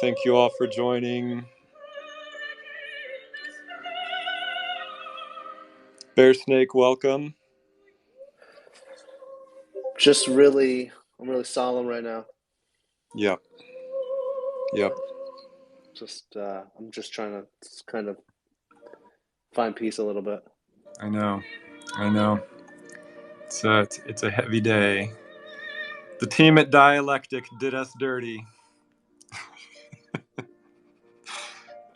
Thank you all for joining. Bear Snake, welcome. I'm really solemn right now. Yep. I'm just trying to kind of find peace a little bit. I know. It's a heavy day. The team at Dialectic did us dirty.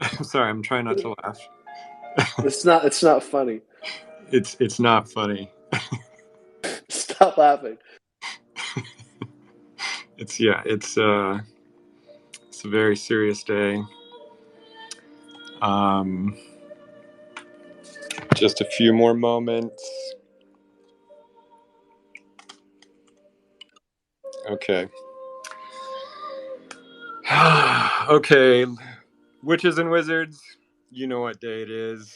I'm sorry, I'm trying not to laugh. It's not funny. It's not funny. Stop laughing. It's a very serious day. Just a few more moments. Okay. Okay, witches and wizards, you know what day it is.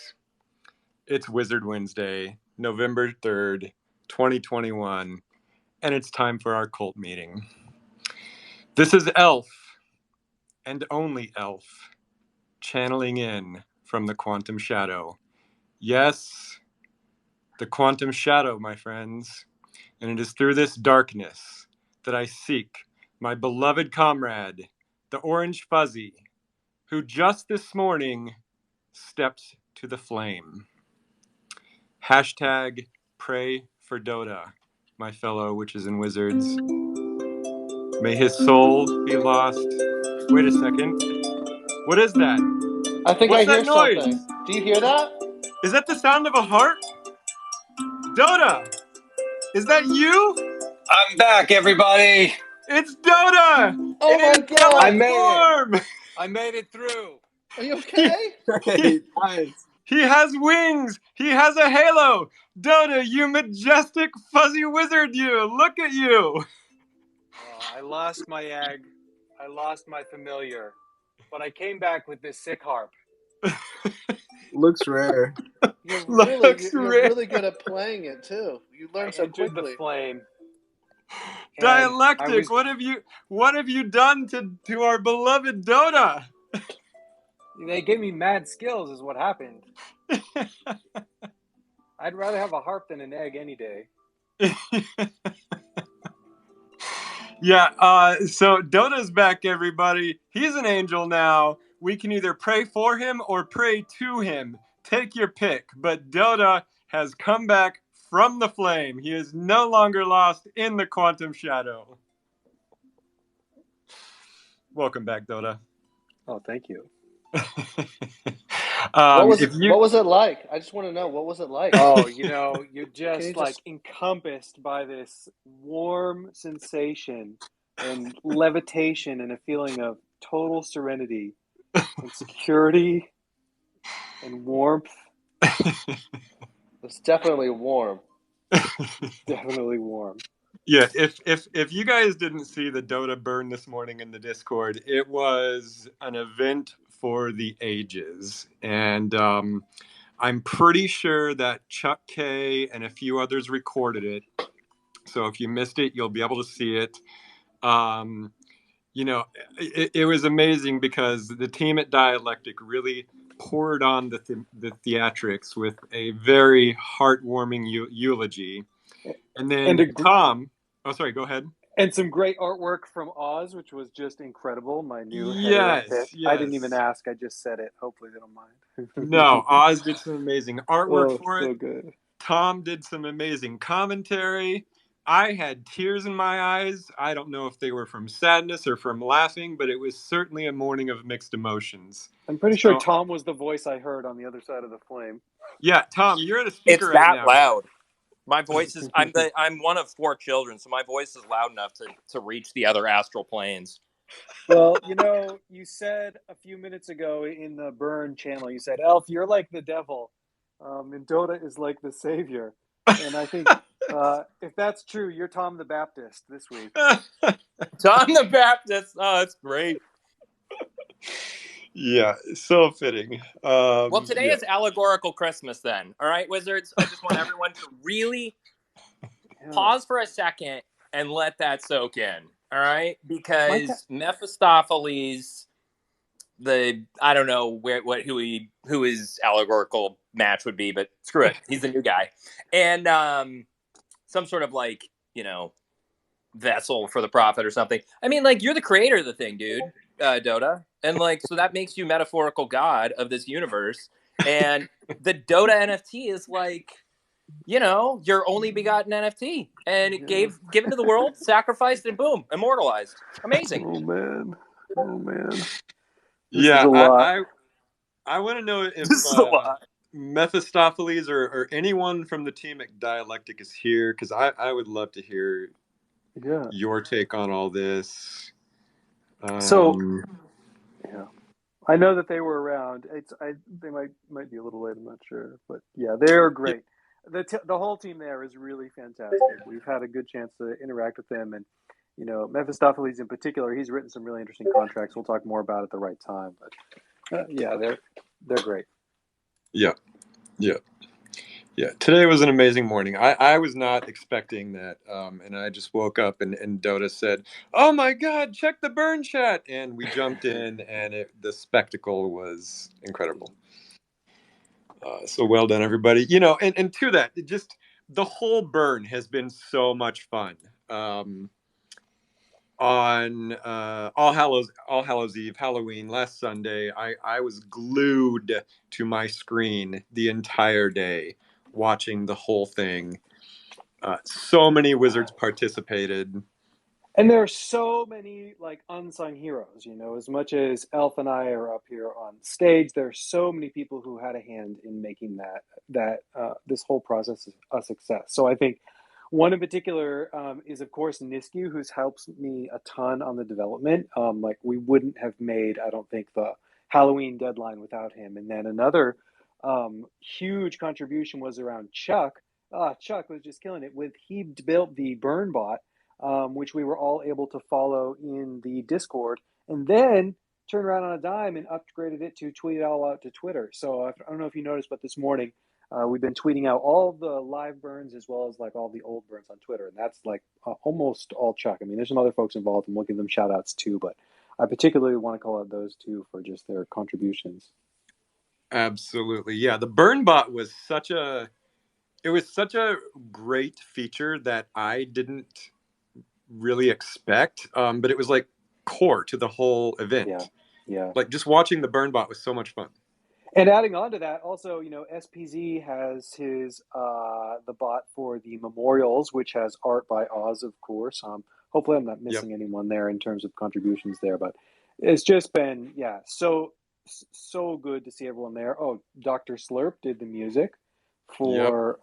It's Wizard Wednesday, November 3rd, 2021, and it's time for our cult meeting. This is Elf, and only Elf, channeling in from the quantum shadow. Yes, the quantum shadow, my friends, and it is through this darkness that I seek my beloved comrade, the Orange Fuzzy, who just this morning stepped to the flame. Hashtag pray for Dotta, my fellow witches and wizards. May his soul be lost. Wait a second. What is that? I think What's I hear that noise? something. Do you hear that? Is that the sound of a harp? Dotta! Is that you? I'm back, everybody! It's Dotta! Oh my god! I made it! I made it through! Are you okay? Hey, nice. He has wings! He has a halo! Dotta, you majestic fuzzy wizard, you! Look at you! I lost my egg. I lost my familiar. But I came back with this sick harp. Looks rare. You're really good at playing it too. You learn so quickly. The flame. Dialectic, what have you done to our beloved Dotta? They gave me mad skills is what happened. I'd rather have a harp than an egg any day. Yeah, so Dotta's back, everybody. He's an angel now. We can either pray for him or pray to him. Take your pick. But Dotta has come back from the flame. He is no longer lost in the quantum shadow. Welcome back, Dotta. Oh, thank you. What was it like? I just want to know, what was it like? Oh, you're just encompassed by this warm sensation and levitation and a feeling of total serenity and security and warmth. It's definitely warm. Definitely warm. Yeah, if you guys didn't see the Dotta burn this morning in the Discord, it was an event for the ages. And I'm pretty sure that Chuck K and a few others recorded it. So if you missed it, you'll be able to see it. It was amazing because the team at Dialectic really poured on the theatrics with a very heartwarming eulogy. And then Tom... Oh, sorry, go ahead. And some great artwork from Oz, which was just incredible. My new yes. I didn't even ask. I just said it. Hopefully they don't mind. No, Oz did some amazing artwork for it. So good. Tom did some amazing commentary. I had tears in my eyes. I don't know if they were from sadness or from laughing, but it was certainly a morning of mixed emotions. I'm pretty sure Tom was the voice I heard on the other side of the flame. Yeah, Tom, you're at a speaker right now. It's that loud. My voice is, I'm one of 4 children, so my voice is loud enough to reach the other astral planes. Well, you said a few minutes ago in the Burn channel, you said, Elf, you're like the devil, and Dotta is like the savior. And I think if that's true, you're Tom the Baptist this week. Tom the Baptist? Oh, that's great. Yeah, so fitting. Well, today is allegorical Christmas then. All right, wizards? I just want everyone to really pause for a second and let that soak in. All right? Because Mephistopheles I don't know who his allegorical match would be, but screw it, he's the new guy, and some sort of like, vessel for the prophet or something. I mean, like, you're the creator of the thing, dude, Dotta, and like, so that makes you metaphorical god of this universe, and the Dotta NFT is like, your only begotten NFT, and it given to the world, sacrificed, and boom, immortalized. Amazing. Oh man. This Yeah, is a lot. I want to know if This is a lot. Mephistopheles or anyone from the team at Dialectic is here, because I would love to hear your take on all this. So, yeah, I know that they were around. They might be a little late. I'm not sure, but yeah, they're great. The whole team there is really fantastic. We've had a good chance to interact with them, and Mephistopheles in particular, he's written some really interesting contracts. We'll talk more about it at the right time. But yeah, they're great. Yeah. Today was an amazing morning. I was not expecting that, and I just woke up and Dotta said, "Oh my God, check the burn chat!" And we jumped in, and the spectacle was incredible. So well done, everybody. And to that, just the whole burn has been so much fun. On All Hallows Eve, Halloween, last Sunday, I was glued to my screen the entire day, watching the whole thing. So many wizards participated. And there are so many like unsung heroes, as much as Elf and I are up here on stage, there are so many people who had a hand in making that this whole process a success. So I think one in particular is, of course, Nisku, who's helped me a ton on the development. Like, we wouldn't have made, I don't think, the Halloween deadline without him. And then another huge contribution was around Chuck. Chuck was just killing it he built the burn bot, which we were all able to follow in the Discord, and then turned around on a dime and upgraded it to tweet it all out to Twitter. So I don't know if you noticed, but this morning we've been tweeting out all the live burns as well as like all the old burns on Twitter, and that's like almost all Chuck. I mean, there's some other folks involved, and we'll give them shout outs too, but I particularly want to call out those two for just their contributions. Absolutely. Yeah, the burn bot was such a great feature that I didn't really expect, but it was like core to the whole event. Yeah. Like, just watching the burn bot was so much fun. And adding on to that, also, SPZ has his the bot for the memorials, which has art by Oz, of course. Hopefully, I'm not missing anyone there in terms of contributions there, but it's just been so good to see everyone there. Oh, Dr. Slurp did the music for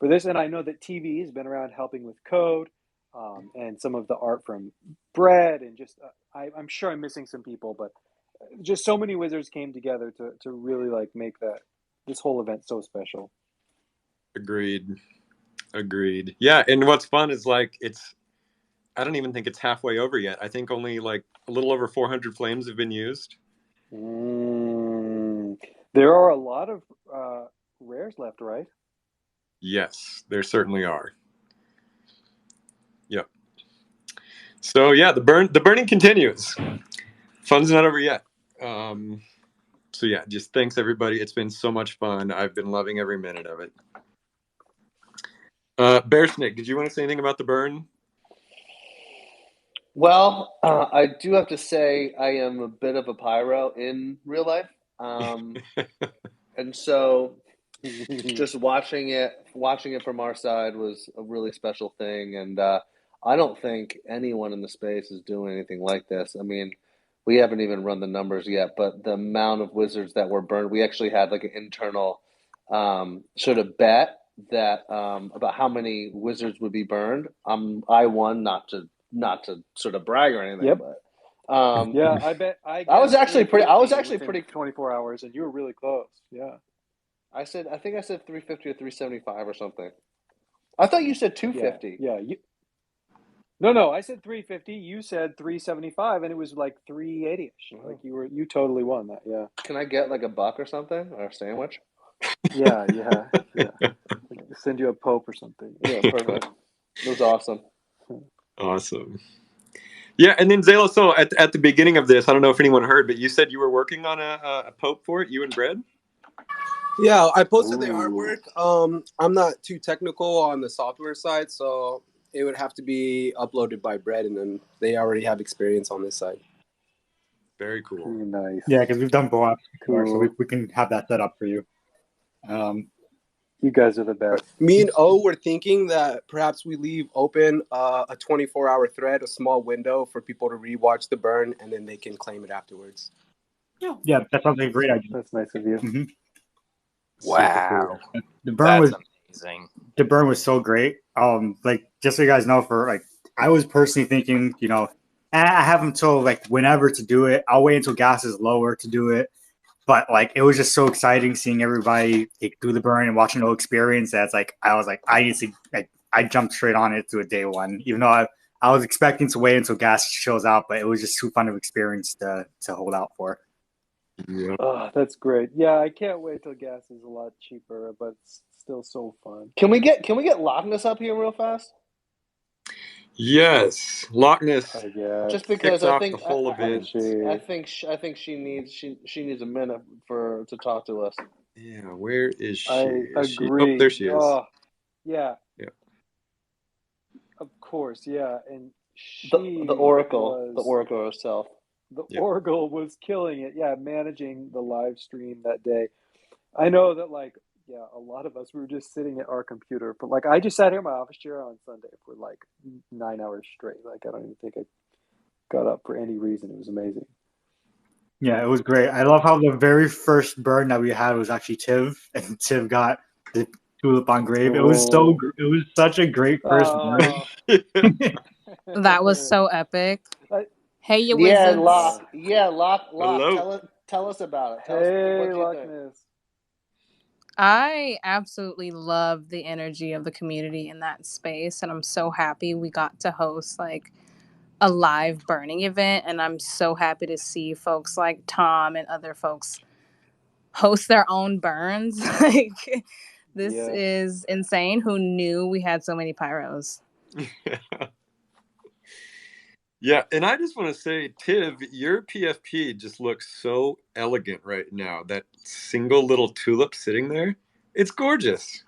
this, and I know that TV has been around helping with code and some of the art from Bread, and just I'm sure I'm missing some people, but just so many wizards came together to really like make this whole event so special. Agreed. Yeah, and what's fun is like I don't even think it's halfway over yet. I think only like a little over 400 flames have been used. There are a lot of rares left, right? Yes, there certainly are. Yep. So yeah, the burning continues. Fun's not over yet. So yeah, just thanks everybody. It's been so much fun. I've been loving every minute of it. Bearsnick, did you want to say anything about the burn? Well, I do have to say I am a bit of a pyro in real life, and so just watching it from our side was a really special thing. And I don't think anyone in the space is doing anything like this. I mean, we haven't even run the numbers yet, but the amount of wizards that were burned, we actually had like an internal sort of bet that about how many wizards would be burned. I won, not to sort of brag or anything, but I bet I was actually pretty 24 hours, and you were really close. Yeah, I think I said 350 or 375 or something. I thought you said 250. Yeah. No, I said 350. You said 375, and it was like 380ish. Oh. Like you totally won that. Yeah. Can I get like a buck or something, or a sandwich? Yeah. Send you a Pope or something. Yeah, perfect. It was awesome. Awesome. Yeah, and then Zayla, so at the beginning of this, I don't know if anyone heard, but you said you were working on a Pope for it, you and Brad? Yeah, I posted the Ooh. artwork. I'm not too technical on the software side, so it would have to be uploaded by Brett, and then they already have experience on this side. Very cool. Pretty nice. Yeah, because we've done co-ops before, so Cool. we can have that set up for you. You guys are the best. Me and O were thinking that perhaps we leave open a 24-hour thread, a small window for people to rewatch the burn, and then they can claim it afterwards. Yeah, that sounds like a great idea. That's nice of you. Mm-hmm. Wow, The burn that's was amazing. the burn was so great. Like just so you guys know, I was personally thinking, I have until like whenever to do it. I'll wait until gas is lower to do it. But like it was just so exciting seeing everybody do the burn and watching the whole experience. That's like I was like I jumped straight on it to a day one, even though I was expecting to wait until gas shows out, but it was just too fun of experience to hold out for. Yeah. Oh, that's great. Yeah, I can't wait till gas is a lot cheaper, but it's still so fun. Can we get Loch Ness up here real fast? Yes, Loch Ness. Just because I think the whole event. I think she needs a minute to talk to us. Yeah, where is she? I agree. Oh, there she is. Oh, yeah. Yeah. Of course, yeah. And The Oracle herself. The Oracle was killing it. Yeah, managing the live stream that day. I know that a lot of us, we were just sitting at our computer, but I just sat here in my office chair on Sunday for 9 hours straight. I don't even think I got up for any reason. It was amazing. Yeah, it was great. I love how the very first burn that we had was actually Tiv, and Tiv got the tulip on grave. It was such a great first burn. That was so epic. Hey, you wizards. Locke. Locke. Hello. Tell us about it. Hey, Loch Ness. I absolutely love the energy of the community in that space, and I'm so happy we got to host a live burning event, and I'm so happy to see folks like Tom and other folks host their own burns. This is insane. Who knew we had so many pyros? Yeah, and I just want to say, Tiv, your PFP just looks so elegant right now. That single little tulip sitting there, it's gorgeous.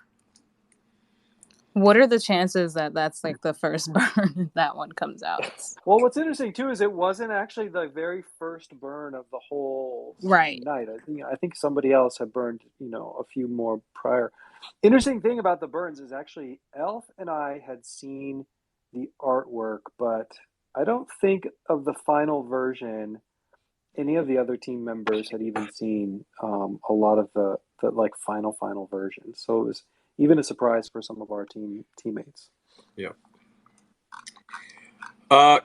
What are the chances that that's the first burn that one comes out? Well, what's interesting too is it wasn't actually the very first burn of the whole night. I think somebody else had burned, a few more prior. Interesting thing about the burns is actually Elf and I had seen the artwork, but I don't think of the final version any of the other team members had even seen a lot of the final version. So it was even a surprise for some of our teammates. Yeah.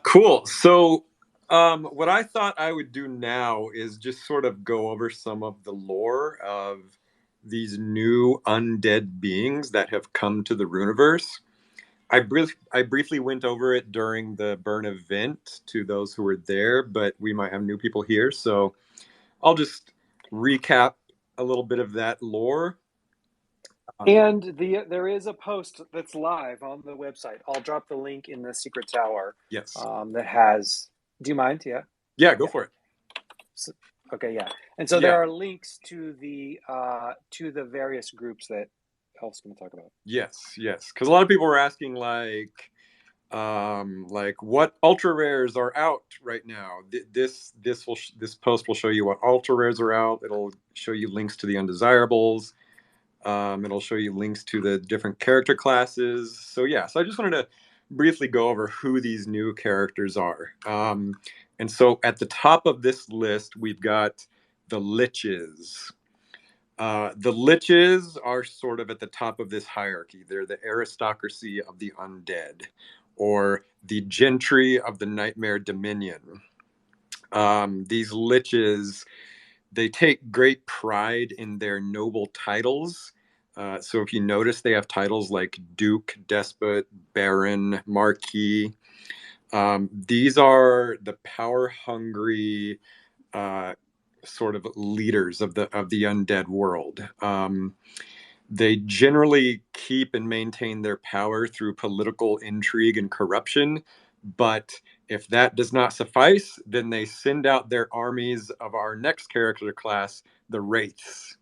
Cool. So what I thought I would do now is just sort of go over some of the lore of these new undead beings that have come to the Runeverse. I briefly went over it during the burn event to those who were there, but we might have new people here, so I'll just recap a little bit of that lore. And there is a post that's live on the website. I'll drop the link in the Secret Tower. Yes. That has. Do you mind? Yeah. Yeah, go for it. So, okay, yeah. And so there are links to the various groups that Elf's going to talk about. Yes, because a lot of people were asking what ultra rares are out right now. This post will show you what ultra rares are out. It'll show you links to the undesirables. It'll show you links to the different character classes. So I just wanted to briefly go over who these new characters are. And so at the top of this list, we've got the Liches. The Liches are sort of at the top of this hierarchy. They're the aristocracy of the undead, or the gentry of the Nightmare Dominion. These Liches, they take great pride in their noble titles. So if you notice, they have titles like Duke, Despot, Baron, Marquis. These are the power-hungry sort of leaders of the undead world. They generally keep and maintain their power through political intrigue and corruption, but If that does not suffice, then they send out their armies of our next character class, the Wraiths.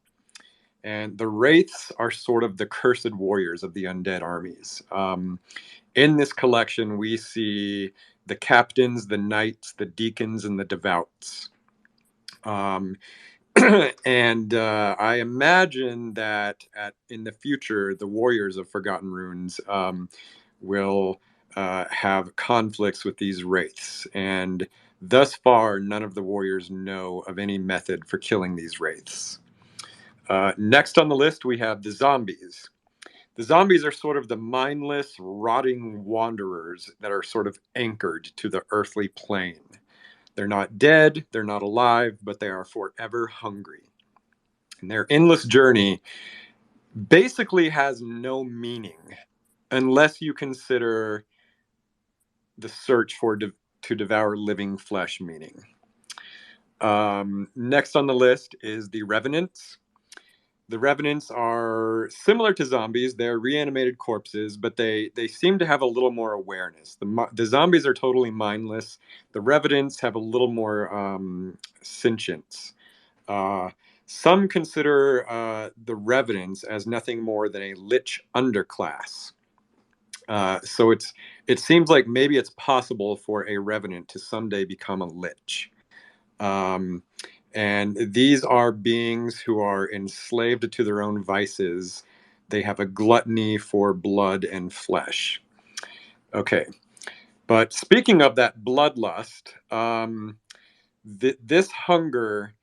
And the Wraiths are sort of the cursed warriors of the undead armies. In this collection, we see the captains, the knights, the deacons, and the devouts. And I imagine that in the future, the warriors of Forgotten Runes will have conflicts with these wraiths. And thus far, none of the warriors know of any method for killing these wraiths. Next on the list, we have the zombies. The zombies are sort of the mindless, rotting wanderers that are sort of anchored to the earthly plane. They're not dead, they're not alive, but they are forever hungry. And their endless journey basically has no meaning unless you consider the search to devour living flesh meaning. Next on the list is the Revenants. The Revenants are similar to zombies. They're reanimated corpses, but they seem to have a little more awareness. The zombies are totally mindless. The Revenants have a little more sentience. Some consider the Revenants as nothing more than a lich underclass. So it seems like maybe it's possible for a Revenant to someday become a lich. And these are beings who are enslaved to their own vices. They have a gluttony for blood and flesh. Okay, but speaking of that bloodlust, this hunger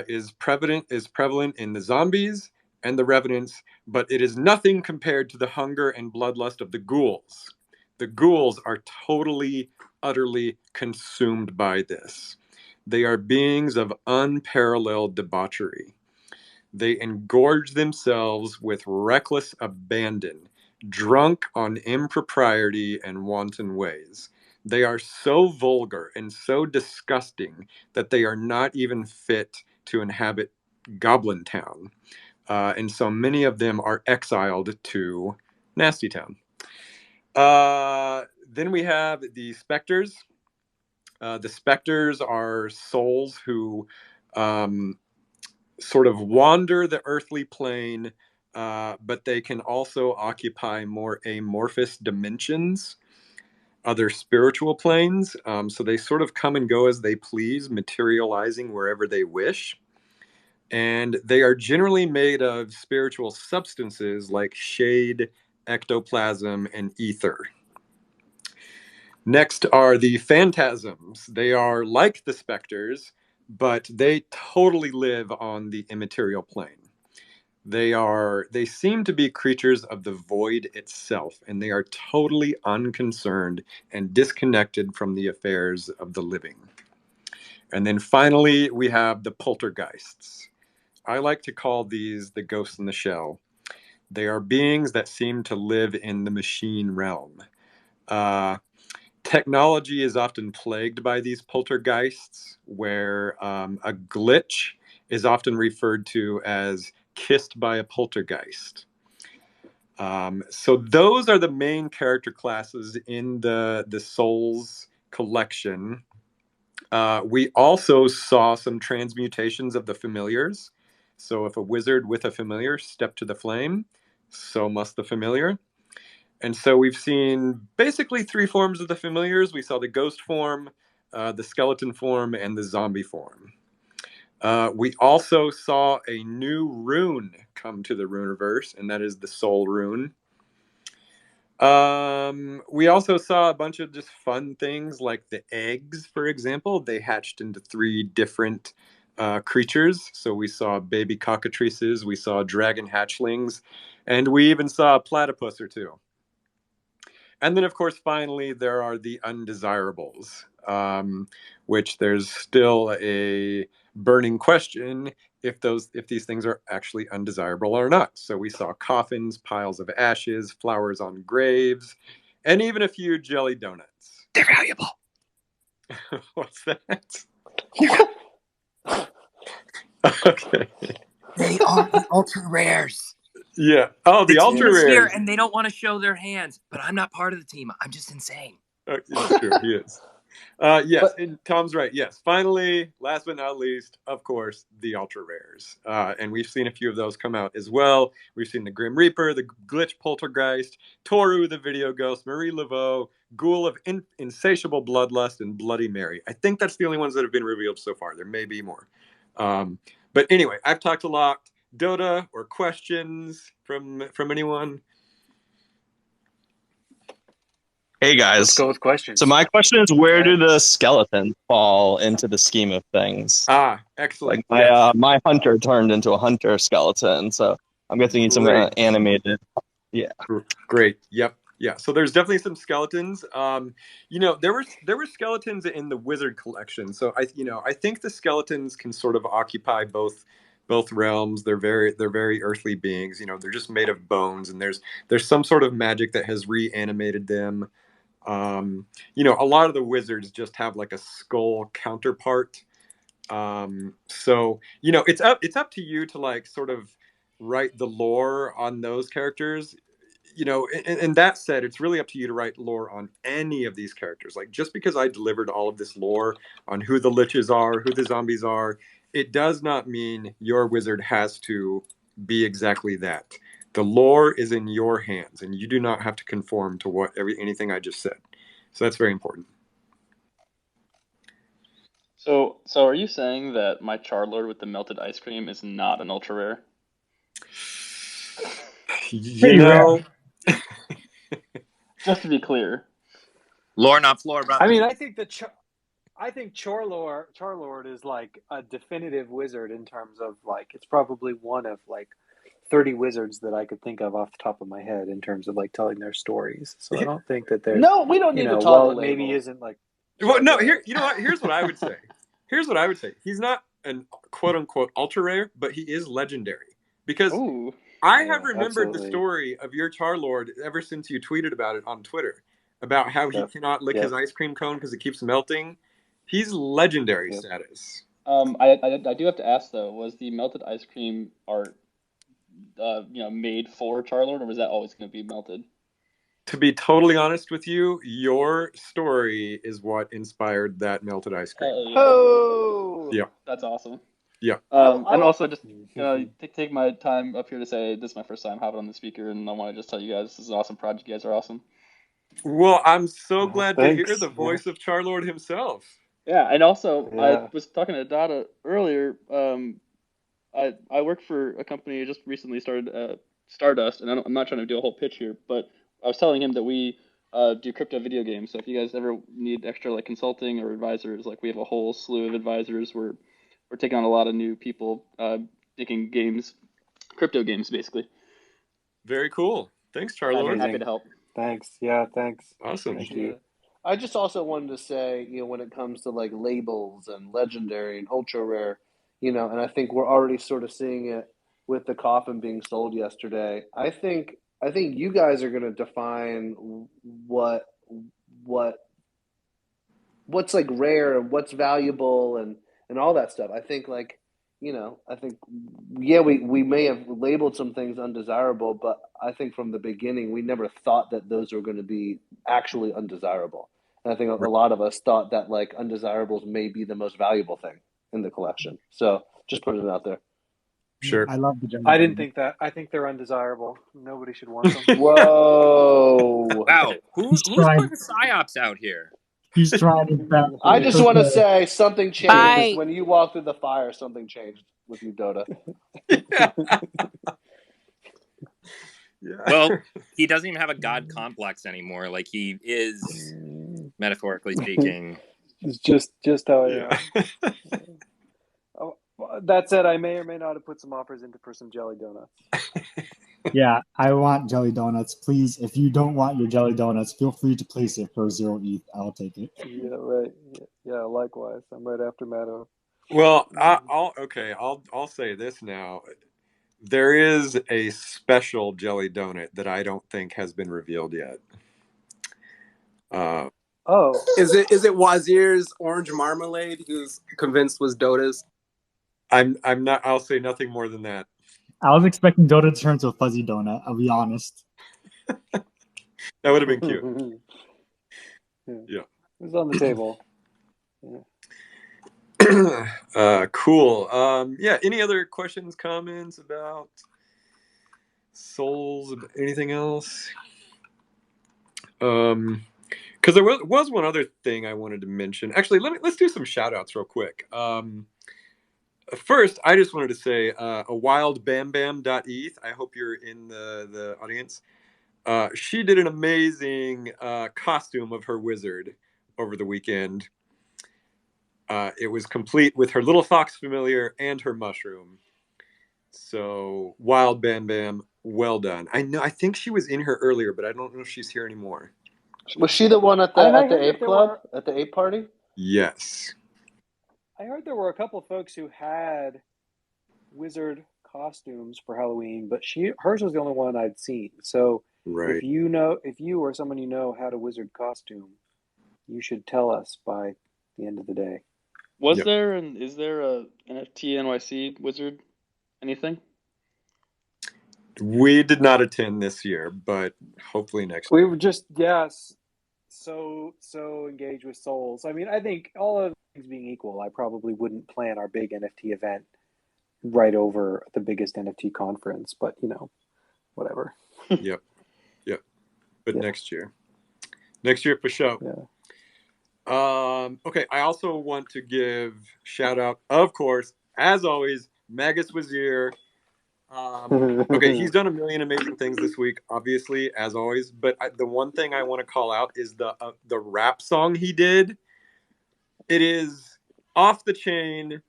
is prevalent in the zombies and the Revenants, but it is nothing compared to the hunger and bloodlust of the ghouls. The ghouls are totally, utterly consumed by this. They are beings of unparalleled debauchery. They engorge themselves with reckless abandon, drunk on impropriety and wanton ways. They are so vulgar and so disgusting that they are not even fit to inhabit Goblin Town. And so many of them are exiled to Nasty Town. Then we have the Specters. The Specters are souls who sort of wander the earthly plane, but they can also occupy more amorphous dimensions, other spiritual planes. So they sort of come and go as they please, materializing wherever they wish. And they are generally made of spiritual substances like shade, ectoplasm, and ether. Next are the phantasms. They are like the specters, but they totally live on the immaterial plane. They seem to be creatures of the void itself, and they are totally unconcerned and disconnected from the affairs of the living. And then finally, we have the poltergeists. I like to call these the ghosts in the shell. They are beings that seem to live in the machine realm. Technology is often plagued by these poltergeists, where a glitch is often referred to as kissed by a poltergeist. So those are the main character classes in the Souls collection. We also saw some transmutations of the familiars. So if a wizard with a familiar stepped to the flame, so must the familiar. And so we've seen basically three forms of the familiars. We saw the ghost form, the skeleton form, and the zombie form. We also saw a new rune come to the Runeverse, and that is the Soul Rune. We also saw a bunch of just fun things like the eggs, for example. They hatched into three different creatures. So we saw baby cockatrices, we saw dragon hatchlings, and we even saw a platypus or two. And then, of course, finally, there are the undesirables, which there's still a burning question if these things are actually undesirable or not. So we saw coffins, piles of ashes, flowers on graves, and even a few jelly donuts. They're valuable. What's that? Okay. They are the ultra rares. Yeah. Oh, the ultra rares. Here, and they don't want to show their hands, but I'm not part of the team. I'm just insane. It's true. He is. Yes, and Tom's right. Yes, finally, last but not least, of course, the ultra rares, and we've seen a few of those come out as well. We've seen the Grim Reaper, the Glitch Poltergeist, Toru the Video Ghost, Marie Laveau, Ghoul of Insatiable Bloodlust, and Bloody Mary. I think that's the only ones that have been revealed so far. There may be more, but anyway, I've talked a lot. Dotta or questions from anyone? Hey guys. Let's go with questions. So my question is, where do the skeletons fall into the scheme of things? Excellent. Like my hunter turned into a hunter skeleton, so I'm guessing he's some animated. Yeah. Great. Yep. Yeah. So there's definitely some skeletons. There were skeletons in the wizard collection. So I think the skeletons can sort of occupy both realms. They're very earthly beings. They're just made of bones, and there's some sort of magic that has reanimated them. A lot of the wizards just have like a skull counterpart. So it's up to you to like sort of write the lore on those characters. And that said, it's really up to you to write lore on any of these characters. Like, just because I delivered all of this lore on who the liches are, who the zombies are, it does not mean your wizard has to be exactly that. The lore is in your hands, and you do not have to conform to anything I just said. So that's very important. So are you saying that my Charlord with the melted ice cream is not an ultra rare? Just to be clear. Lore, not floor, brother. I mean, I think Charlord is like a definitive wizard in terms of like, it's probably one of like 30 wizards that I could think of off the top of my head in terms of like telling their stories. So I don't think that there's no, we don't need to talk. Well, maybe isn't like. Well, no. Here's what I would say. Here's what I would say. He's not an quote unquote ultra rare, but he is legendary because I have remembered the story of your Charlord ever since you tweeted about it on Twitter about how he cannot lick his ice cream cone because it keeps melting. He's legendary status. I do have to ask though, was the melted ice cream art made for Charlord, or was that always going to be melted? To be totally honest with you, your story is what inspired that melted ice cream. Yeah, that's awesome. Yeah. And also just take my time up here to say this is my first time hopping on the speaker, and I want to just tell you guys this is an awesome project. You guys are awesome. Well, I'm so glad to hear the voice of Charlord himself. Yeah, and also I was talking to Dotta earlier. I work for a company who just recently started Stardust, and I'm not trying to do a whole pitch here, but I was telling him that we do crypto video games. So if you guys ever need extra like consulting or advisors, like we have a whole slew of advisors. We're taking on a lot of new people making games, crypto games, basically. Very cool. Thanks, Charlord. I'm happy to help. Thanks. Yeah, thanks. Awesome. Thank you. I just also wanted to say, when it comes to like labels and legendary and ultra rare, and I think we're already sort of seeing it with the coffin being sold yesterday. I think you guys are going to define what's like rare and what's valuable and all that stuff. I think we may have labeled some things undesirable, but I think from the beginning we never thought that those were going to be actually undesirable. And I think a lot of us thought that like undesirables may be the most valuable thing in the collection. So just put it out there. Sure. I love the jelly. I didn't think that. I think they're undesirable. Nobody should want them. Whoa! Wow. Who's putting psyops out here? He's trying to. I just want to say something changed when you walked through the fire. Something changed with you, Dotta. Yeah. Well, he doesn't even have a god complex anymore. Like he is, metaphorically speaking. It's just how I am. That said, I may or may not have put some offers into for some jelly donuts. Yeah, I want jelly donuts. Please, if you don't want your jelly donuts, feel free to place it for 0 ETH. I'll take it. Yeah, right. Yeah, likewise. I'm right after Maddo. Well, I'll say this now. There is a special jelly donut that I don't think has been revealed yet. Is it Wazir's orange marmalade who's convinced was Dota's? I'm not. I'll say nothing more than that. I was expecting Dotta to turn to a fuzzy donut. I'll be honest. That would have been cute. Yeah. It was on the table. Yeah. Cool. Yeah. Any other questions, comments about souls? Anything else? Because there was one other thing I wanted to mention. Actually, let's do some shout outs real quick. First, I just wanted to say a wildbambam.eth. I hope you're in the audience. She did an amazing costume of her wizard over the weekend. It was complete with her little fox familiar and her mushroom. So, Wild Bam Bam, well done. I think she was in here earlier, but I don't know if she's here anymore. Was she the one at the ape club? At the ape party? Yes. I heard there were a couple of folks who had wizard costumes for Halloween, but hers was the only one I'd seen. So right. if you or someone you know had a wizard costume, you should tell us by the end of the day. Was there and is there a NFT NYC wizard anything? We did not attend this year, but hopefully next year. We were just so engaged with souls. I mean, I think all of things being equal, I probably wouldn't plan our big NFT event right over the biggest NFT conference, but whatever. Yep. But next year for sure. Yeah. Okay. I also want to give shout out, of course, as always, Magus Wazir. Okay, he's done a million amazing things this week, obviously, as always. But the one thing I want to call out is the rap song he did. It is off the chain.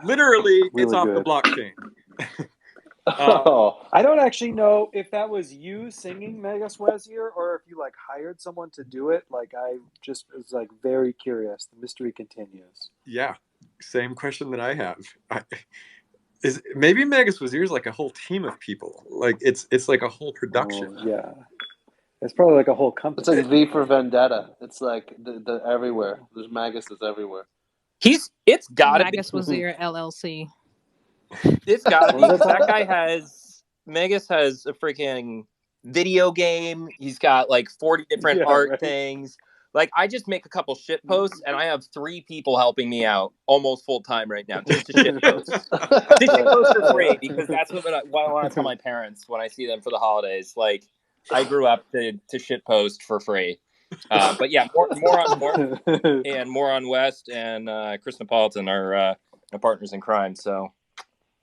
Literally, really it's off the blockchain. I don't actually know if that was you singing Magus Wazir or if you hired someone to do it. I just was very curious. The mystery continues. Yeah, same question that I have. Is maybe Magus Wazir is like a whole team of people. It's like a whole production. Oh, yeah, it's probably like a whole company. It's like V for Vendetta. It's like the everywhere. There's Maguses everywhere. It's gotta Magus be Wazir LLC. It's gotta be. That guy Magus has a freaking video game. He's got 40 different art things. I just make a couple shit posts, and I have 3 people helping me out almost full time right now just to shit post. To shit post for free, because that's what I want to tell my parents when I see them for the holidays. I grew up to shit post for free. But yeah, more on West and Chris Napolitan are our partners in crime. So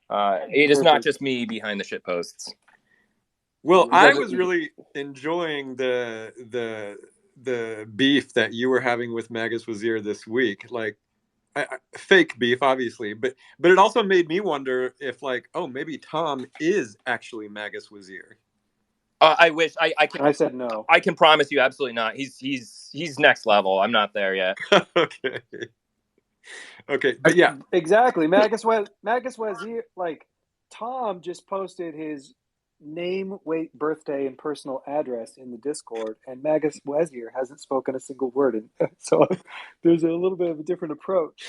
it is not just me behind the shit posts. Well, I was really enjoying the beef that you were having with Magus Wazir this week. Fake beef, obviously, but it also made me wonder if maybe Tom is actually Magus Wazir. I wish I can. I said no. I can promise you, absolutely not. He's next level. I'm not there yet. Okay, but yeah, exactly. Magus Wazir. Tom just posted his name, weight, birthday, and personal address in the Discord, and Magus Wazir hasn't spoken a single word, so there's a little bit of a different approach.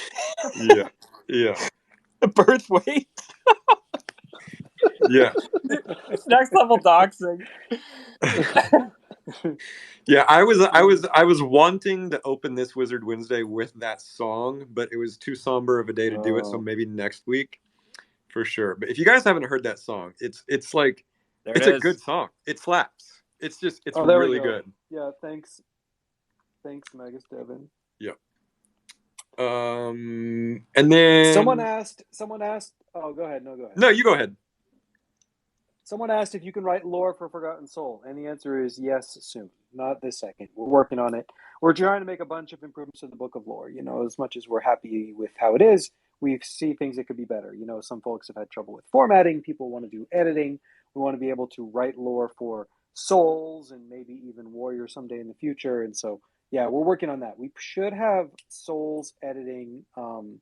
Yeah. Birth weight. Yeah. It's next level doxing. Yeah, I was wanting to open this Wizard Wednesday with that song, but it was too somber of a day to do it, so maybe next week for sure. But if you guys haven't heard that song, it's a good song. It slaps. It's really good. Yeah, thanks Magus Devin. Yeah. And then someone asked. Oh, go ahead. No, go ahead. No, you go ahead. Someone asked if you can write lore for Forgotten Soul, and the answer is yes, soon. Not this second. We're working on it. We're trying to make a bunch of improvements to the Book of Lore. As much as we're happy with how it is, we see things that could be better. Some folks have had trouble with formatting. People want to do editing. We want to be able to write lore for souls and maybe even warriors someday in the future. And so, yeah, we're working on that. We should have souls editing. And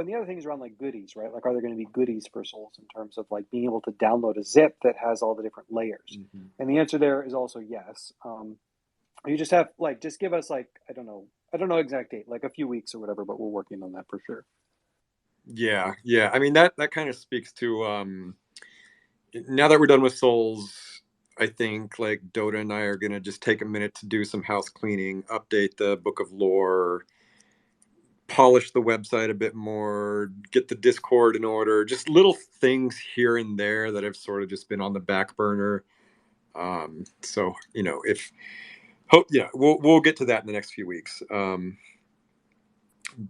the other thing is around goodies, right? Are there going to be goodies for souls in terms of being able to download a zip that has all the different layers? Mm-hmm. And the answer there is also yes. You just have just give us I don't know exact date, a few weeks or whatever, but we're working on that for sure. Yeah. I mean that kind of speaks to now that we're done with souls. I think like Dotta and I are gonna just take a minute to do some house cleaning, update the book of lore, polish the website a bit more, get the Discord in order, just little things here and there that have sort of just been on the back burner. So if hope, we'll get to that in the next few weeks.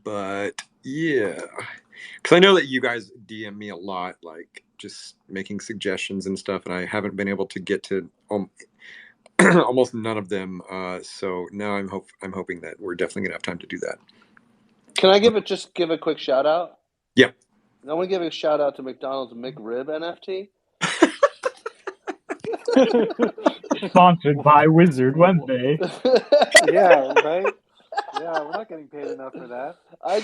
But yeah, because I know that you guys DM me a lot, like just making suggestions and stuff, and I haven't been able to get to almost none of them. So now I'm hoping that we're definitely gonna have time to do that. Can I give a quick shout out? Yeah. I want to give a shout out to McDonald's McRib NFT. Sponsored by Wizard Wednesday. Yeah, right. Yeah, we're not getting paid enough for that. I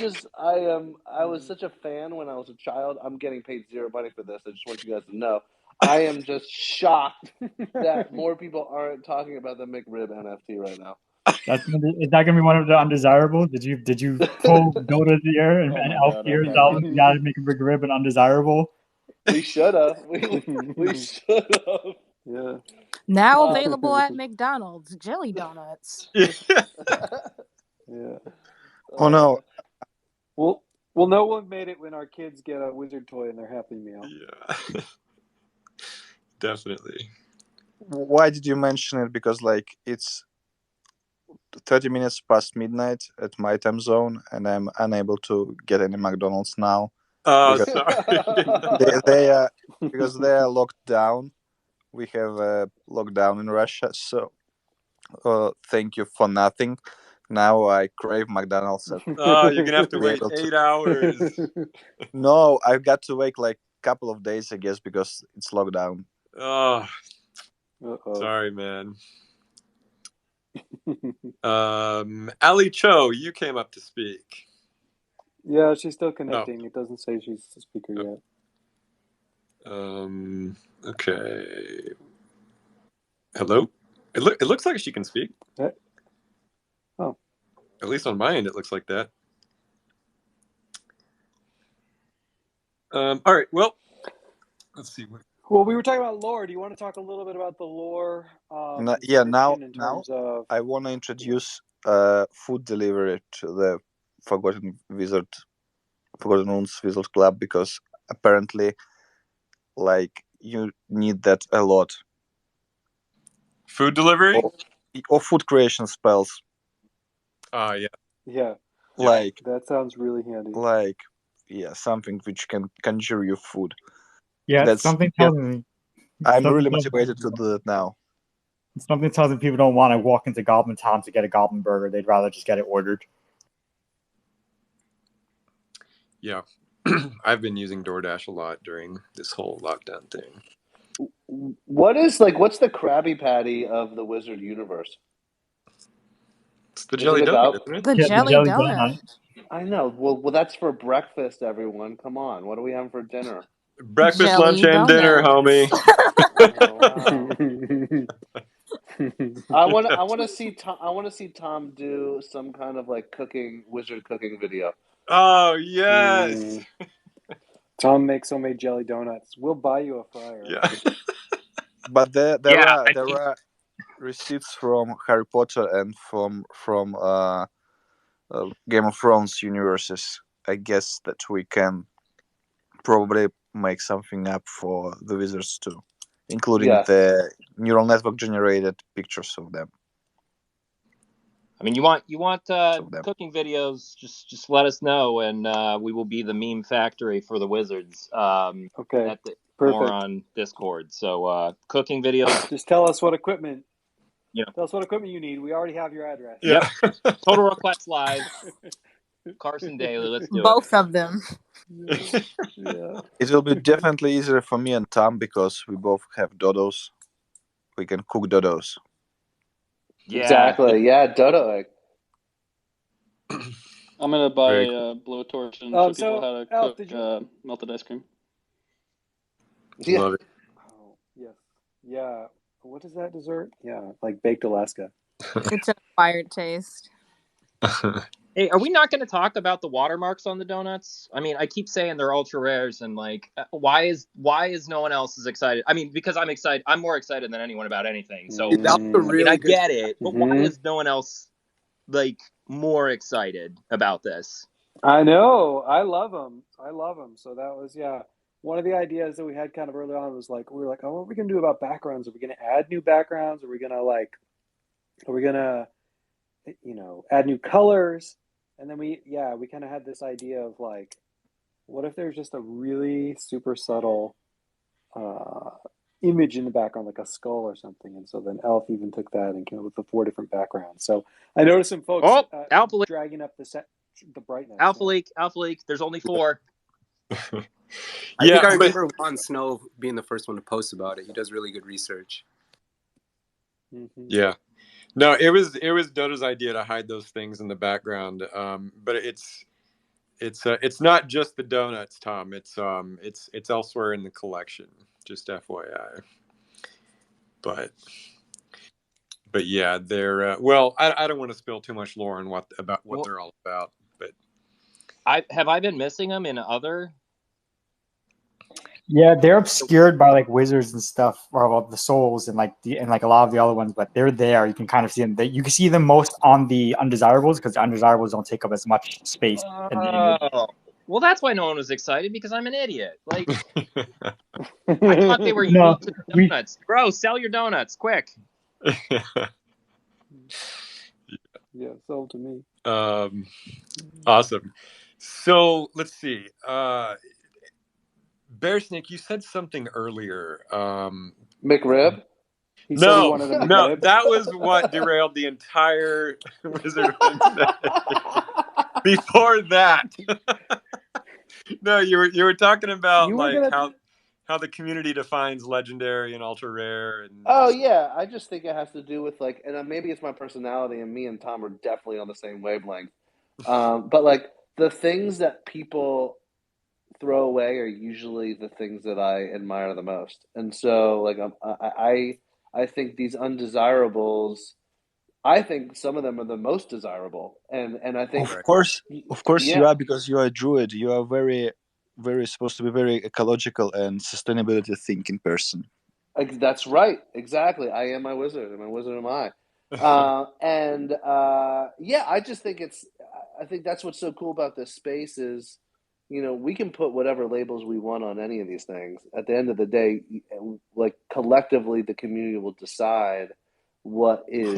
was such a fan when I was a child. I'm getting paid zero money for this. I just want you guys to know. I am just shocked that more people aren't talking about the McRib NFT right now. Is that gonna be one of the undesirables? Did you pull Dota's ear and Elf's ears out? You gotta make a big rib and undesirable. We should have. We should have. Yeah. Now available at McDonald's, jelly donuts. Yeah. Oh no. We'll know we've made it when our kids get a wizard toy in their Happy Meal. Yeah. Definitely. Why did you mention it? Because like it's 30 minutes past midnight at my time zone, and I'm unable to get any McDonald's now. Oh, because sorry. they are because they are locked down. We have a lockdown in Russia, so thank you for nothing. Now I crave McDonald's. Oh, you're gonna have to wait 8 hours. No, I've got to wait like a couple of days, I guess, because it's lockdown. Oh, sorry, man. Ali Cho, you came up to speak. Yeah, she's still connecting. It doesn't say she's the speaker yet. Okay. Hello? It looks like she can speak. Oh. At least on my end, it looks like that. All right. Well, let's see. Well, we were talking about lore. Do you want to talk a little bit about the lore? Now of... I want to introduce food delivery to the Forgotten Runes Wizard Club, because apparently, like, you need that a lot. Food delivery? Or food creation spells. Yeah. Yeah. Like that sounds really handy. Like, yeah, something which can conjure you food. Yeah, something tells me. I'm really motivated to do that now. Something tells me people don't want to walk into Goblin Town to get a Goblin Burger. They'd rather just get it ordered. Yeah. I've been using DoorDash a lot during this whole lockdown thing. What's the Krabby Patty of the Wizard universe? It's the jelly donut, isn't it? The jelly donut. I know. Well, that's for breakfast, everyone. Come on. What are we having for dinner? Breakfast, jelly lunch, and dinner, homie. I want to see Tom do some kind of like wizard cooking video. Oh yes. Tom makes homemade jelly donuts. We'll buy you a fryer. Yeah. But there are receipts from Harry Potter and from Game of Thrones universes. I guess that we can probably make something up for the wizards too, including the neural network generated pictures of them. I mean, you want cooking videos? Just let us know, and we will be the meme factory for the wizards. Okay, perfect. More on Discord. So cooking videos. Just tell us what equipment. Yeah. Tell us what equipment you need. We already have your address. Yep. Total Request Live. Carson Daly. Let's do Both of them. Yeah. It will be definitely easier for me and Tom because we both have dodos. We can cook dodos. Yeah. Exactly. Yeah, dodo egg. I'm gonna buy a blowtorch and show people how to cook melted ice cream. Yeah. Love it. Oh, yes. Yeah. What is that dessert? Yeah, like baked Alaska. It's an acquired taste. Hey, are we not going to talk about the watermarks on the donuts? I mean, I keep saying they're ultra rares, and like, why is no one else as excited? I mean, because I'm excited. I'm more excited than anyone about anything. So, That was a really I good. get it, but why is no one else like more excited about this? I know. I love them. So that was one of the ideas that we had kind of early on was like we were like, oh, what are we gonna do about backgrounds? Are we gonna add new backgrounds? Are we gonna add new colors? And then we kind of had this idea of like, what if there's just a really super subtle image in the background, like a skull or something? And so then Elf even took that and came up with the 4 different backgrounds. So I noticed some folks dragging up the brightness. Alpha leak. There's only 4. I think I remember Juan Snow being the first one to post about it. He does really good research. Yeah. No, it was Dotta's idea to hide those things in the background. But it's not just the donuts, Tom. It's elsewhere in the collection. Just FYI. But yeah, they're well. I don't want to spill too much lore on what they're all about. But have I been missing them in other? Yeah, they're obscured by like wizards and stuff, or the souls and like a lot of the other ones, but they're there. You can kind of see them. You can see them most on the undesirables because the undesirables don't take up as much space in the image. Well, that's why no one was excited, because I'm an idiot. Like, I thought they were unique to the donuts. Bro, sell your donuts quick. Yeah, sold to me. Awesome. So let's see. Bear Snake, you said something earlier. McRib? No, that was what derailed the entire Wizard Wednesday. Before that, no, you were talking about how the community defines legendary and ultra rare. And yeah, I just think it has to do with like, and maybe it's my personality, and me and Tom are definitely on the same wavelength. But like the things that people throw away are usually the things that I admire the most, and so like I think these undesirables, I think some of them are the most desirable, and I think of course you are, because you are a druid. You are very supposed to be very ecological and sustainability thinking person. That's right, exactly. I am my wizard, and my wizard am I. I just think I think that's what's so cool about this space is, we can put whatever labels we want on any of these things. At the end of the day, like collectively, the community will decide what is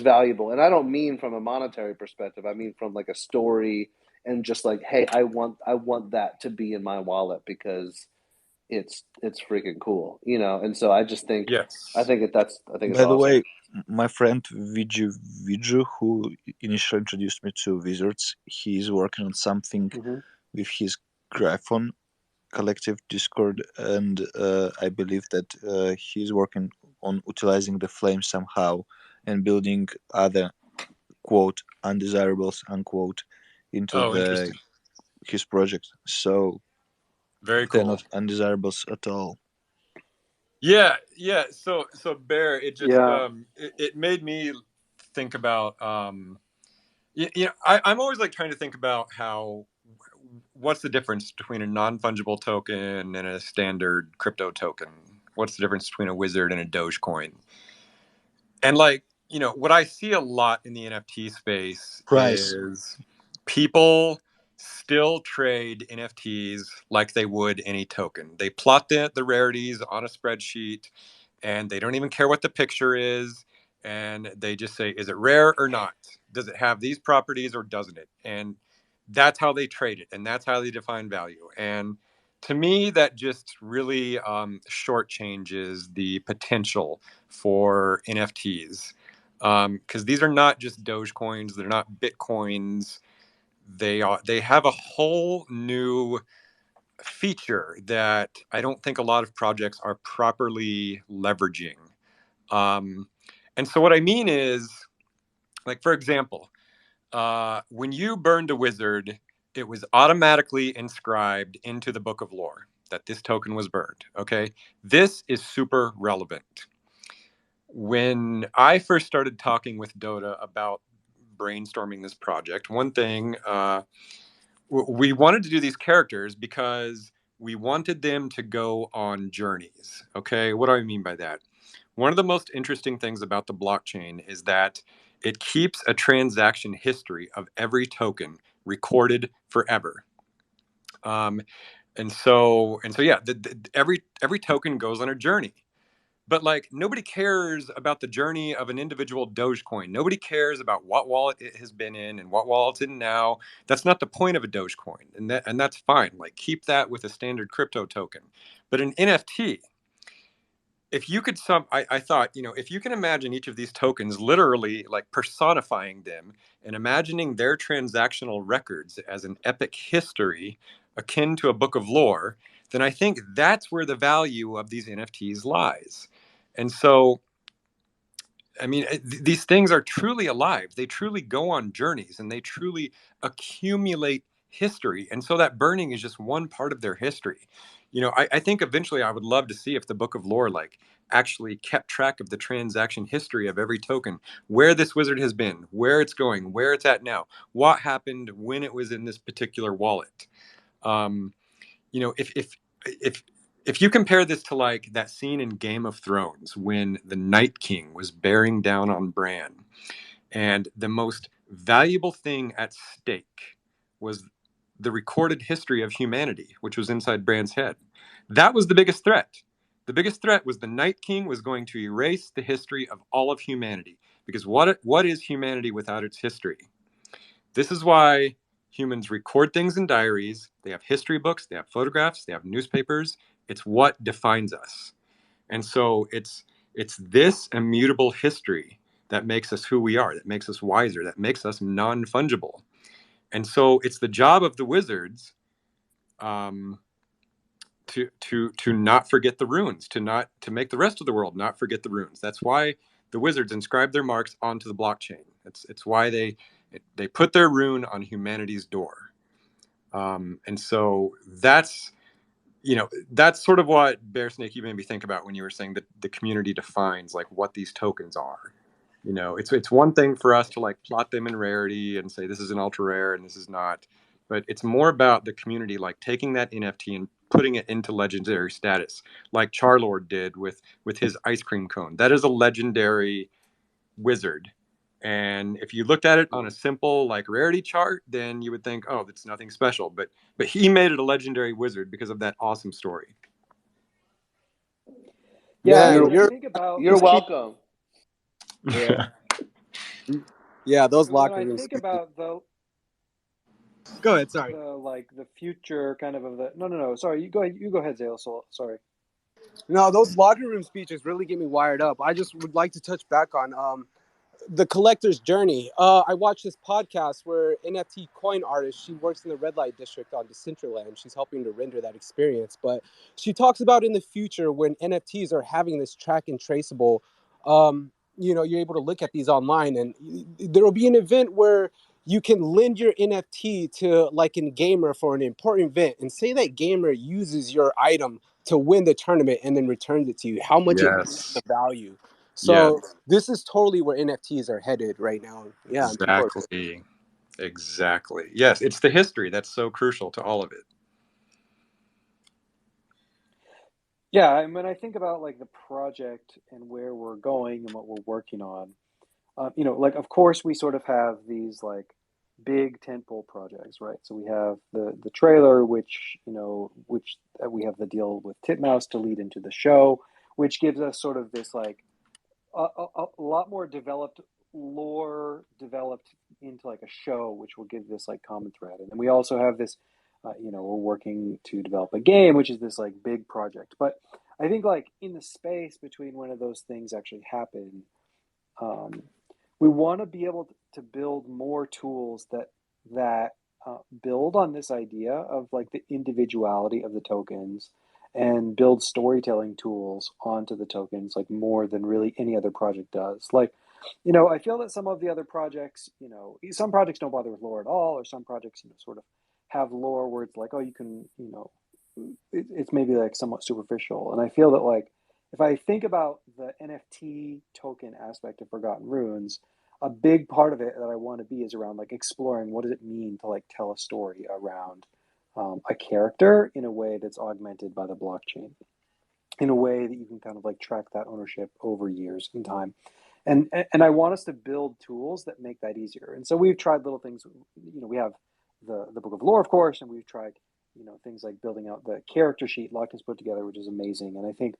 valuable. And I don't mean from a monetary perspective. I mean from like a story and just like, hey, I want that to be in my wallet because it's freaking cool, And so I just think, I think that's By the way, my friend Viju, who initially introduced me to wizards, he's working on something with his Gryphon collective Discord, and I believe that he's working on utilizing the flame somehow and building other quote undesirables unquote into his project. So very cool. They're not undesirables at all. Yeah. So Bear, it just it made me think about I'm always like trying to think about what's the difference between a non-fungible token and a standard crypto token? What's the difference between a wizard and a Dogecoin? And like, what I see a lot in the NFT space is people still trade NFTs like they would any token. They plot the rarities on a spreadsheet, and they don't even care what the picture is. And they just say, is it rare or not? Does it have these properties or doesn't it? And that's how they trade it. And that's how they define value. And to me, that just really shortchanges the potential for NFTs. Because these are not just Dogecoins. They're not Bitcoins. They have a whole new feature that I don't think a lot of projects are properly leveraging. And so what I mean is, like, for example, when you burned a wizard, it was automatically inscribed into the book of lore that this token was burned. Okay, this is super relevant. When I first started talking with Dotta about brainstorming this project, one thing, we wanted to do these characters because we wanted them to go on journeys. Okay, what do I mean by that? One of the most interesting things about the blockchain is that it keeps a transaction history of every token recorded forever. Yeah, every token goes on a journey. But like nobody cares about the journey of an individual Dogecoin. Nobody cares about what wallet it has been in and what wallet it's in now. That's not the point of a Dogecoin, and that's fine. Like keep that with a standard crypto token. But an NFT, if you could I thought, if you can imagine each of these tokens literally like personifying them and imagining their transactional records as an epic history akin to a book of lore, then I think that's where the value of these NFTs lies. And so, I mean, these things are truly alive. They truly go on journeys and they truly accumulate history. And so that burning is just one part of their history. I think eventually I would love to see if the Book of Lore like actually kept track of the transaction history of every token, where this wizard has been, where it's going, where it's at now, what happened when it was in this particular wallet. Um, you know, if you compare this to like that scene in Game of Thrones when the Night King was bearing down on Bran, and the most valuable thing at stake was the recorded history of humanity, which was inside Bran's head. That was the biggest threat. The biggest threat was the Night King was going to erase the history of all of humanity. Because what is humanity without its history? This is why humans record things in diaries. They have history books, they have photographs, they have newspapers. It's what defines us. And so it's this immutable history that makes us who we are, that makes us wiser, that makes us non-fungible. And so it's the job of the wizards to not forget the runes, to make the rest of the world not forget the runes. That's why the wizards inscribe their marks onto the blockchain. It's why they put their rune on humanity's door. And so that's sort of what Bear Snake you made me think about when you were saying that the community defines like what these tokens are. It's one thing for us to like plot them in rarity and say this is an ultra rare and this is not, but it's more about the community like taking that NFT and putting it into legendary status, like Charlord did with his ice cream cone. That is a legendary wizard. And if you looked at it on a simple like rarity chart, then you would think, oh, that's nothing special. But he made it a legendary wizard because of that awesome story. Yeah, Man, you're welcome. Yeah, those locker when I rooms. think about Go ahead. Sorry. The future kind of the no. Sorry, you go ahead, Zale. So sorry. No, those locker room speeches really get me wired up. I just would like to touch back on the collector's journey. I watched this podcast where NFT coin artist, she works in the red light district on Decentraland. She's helping to render that experience. But she talks about in the future when NFTs are having this track and traceable, you're able to look at these online, and there will be an event where you can lend your NFT to like a gamer for an important event, and say that gamer uses your item to win the tournament and then returns it to you. How much it brings the value. So this is totally where NFTs are headed right now. Yeah, Exactly. Yes, it's the history that's so crucial to all of it. Yeah, and when I think about like the project and where we're going and what we're working on, like of course we sort of have these like big tentpole projects, right? So we have the trailer, which we have the deal with Titmouse to lead into the show, which gives us sort of this like a lot more developed lore developed into like a show, which will give this like common thread. And then we also have this, we're working to develop a game, which is this like big project. But I think like in the space between when of those things actually happen, we want to be able to build more tools that build on this idea of like the individuality of the tokens and build storytelling tools onto the tokens like more than really any other project does. Like, I feel that some of the other projects, some projects don't bother with lore at all, or some projects, sort of have lore where it's like, oh, you can, it's maybe like somewhat superficial. And I feel that like, if I think about the NFT token aspect of Forgotten Runes, a big part of it that I want to be is around like exploring what does it mean to like tell a story around a character in a way that's augmented by the blockchain, in a way that you can kind of like track that ownership over years in time. And I want us to build tools that make that easier. And so we've tried little things. We have the Book of Lore, of course, and we've tried things like building out the character sheet Lockness put together, which is amazing. And I think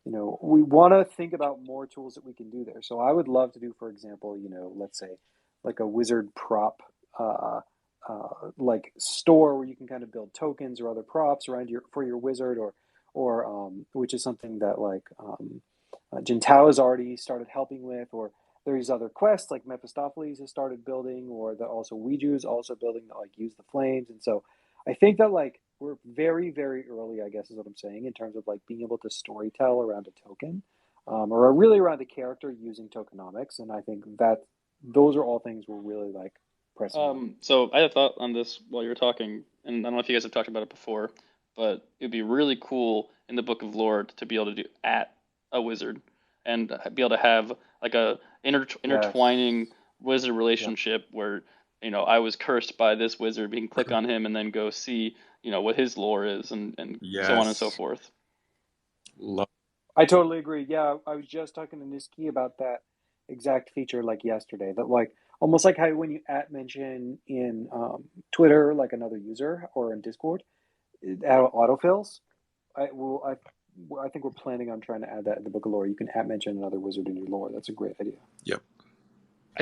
we want to think about more tools that we can do there. So I would love to do, for example, let's say like a wizard prop like store where you can kind of build tokens or other props around for your wizard, or which is something that like Jintao has already started helping with, or there's other quests like Mephistopheles has started building, or that also Ouiju is also building that like use the flames. And so I think that like we're very, very early, I guess is what I'm saying, in terms of like being able to storytell around a token, or really around a character using tokenomics. And I think that those are all things we're really like pressing on. So I had a thought on this while you were talking, and I don't know if you guys have talked about it before, but it'd be really cool in the Book of Lore to be able to do at a wizard and be able to have like a intertwining wizard relationship where I was cursed by this wizard. We can click on him and then go see what his lore is, and so on and so forth. I totally agree. Yeah, I was just talking to Niski about that exact feature like yesterday. That like almost like how when you @mention in Twitter like another user or in Discord, it autofills. I think we're planning on trying to add that in the Book of Lore. You can @mention another wizard in your lore. That's a great idea. Yep.